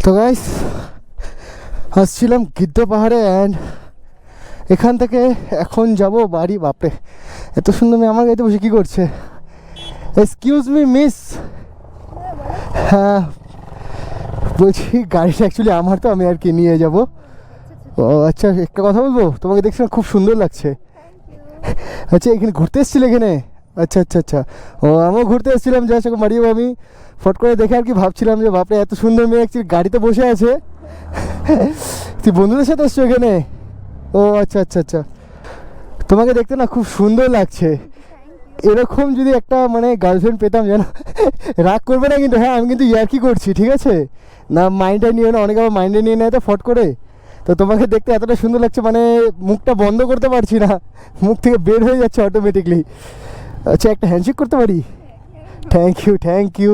তো গাইস, আসছিলাম গিদ্ধ পাহাড়ে অ্যান্ড এখান থেকে এখন যাব বাড়ি। বাপরে, এত সুন্দর মেয়ে আমার গাড়িতে বসে কী করছে? Excuse me miss. হ্যাঁ বলছি, গাড়িটা অ্যাকচুয়ালি আমার, তো আমি আর কি নিয়ে যাব। ও আচ্ছা, একটা কথা বলবো, তোমাকে দেখছিলাম খুব সুন্দর লাগছে। আচ্ছা, এখানে ঘুরতে এসেছিলে এখানে? আচ্ছা আচ্ছা আচ্ছা। ও আমিও ঘুরতে এসেছিলাম, যা সব মারিও। আমি ফট করে দেখে আর কি ভাবছিলাম যে বাপরে, এত সুন্দর মেয়ে অ্যাকচুয়ালি গাড়িতে বসে আছে। তুই বন্ধুদের সাথে এসছো এখানে? ও আচ্ছা আচ্ছা আচ্ছা। তোমাকে দেখতে না খুব সুন্দর লাগছে। এরকম যদি একটা মানে গার্লফ্রেন্ড পেতাম, যেন রাগ করবে না কিন্তু। হ্যাঁ, আমি কিন্তু ইয়ার্কি করছি, ঠিক আছে? না মাইন্ডে নিয়ে না, অনেকে আবার মাইন্ডে নিয়ে নেয় তো ফট করে। তো তোমাকে দেখতে এতটা সুন্দর লাগছে, মানে মুখটা বন্ধ করতে পারছি না, মুখ থেকে বের হয়ে যাচ্ছে অটোমেটিকলি। আচ্ছা, একটা হ্যান্ডশেক করতে পারি? Thank you thank you.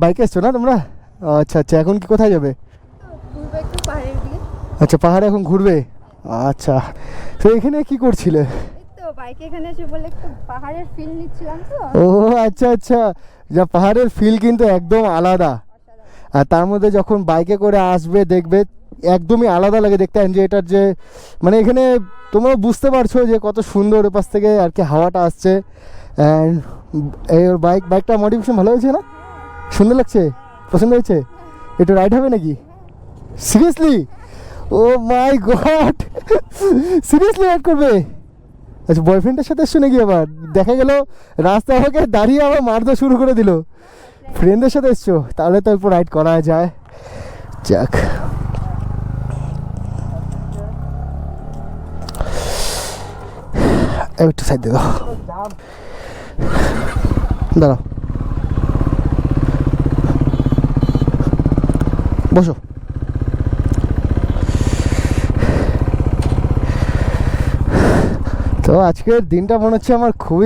বাইকে এসছো না তোমরা? আচ্ছা আচ্ছা, এখন কি কোথায় যাবে? আচ্ছা, পাহাড়ে এখন ঘুরবে। আচ্ছা, তো এখানে কি করছিলে? বাইকে এখানে এসে বলে একটু পাহাড়ের ফিল নিচ্ছিলাম তো। ও আচ্ছা আচ্ছা, যা পাহাড়ের ফিল কিন্তু একদম আলাদা। আর তার মধ্যে যখন বাইকে করে আসবে দেখবে একদমই আলাদা লাগে দেখতে। যে এটার যে মানে এখানে তোমরা বুঝতে পারছো যে কত সুন্দর এপাশ থেকে আর কি হাওয়াটা আসছে। অ্যান্ড এই বাইকটা মডিফিকেশন ভালো হয়েছে না? সুন্দর লাগছে? পছন্দ হয়েছে? একটু রাইড হবে নাকি? সিরিয়াসলি? ও মাই গড, সিরিয়াসলি রাইড করবে? আচ্ছা, বয়ফ্রেন্ডের সাথে এসছো নাকি? আবার দেখা গেল রাস্তা আমাকে দাঁড়িয়ে আবার মারতে শুরু করে দিল। ফ্রেন্ডের সাথে এসছো, তাহলে তো এরপর রাইড করা যায়। যাক, একটু সাইড দিয়ে দাও, দাঁড়াও, বসো। তো আজকের দিনটা মনে হচ্ছে আমার খুবই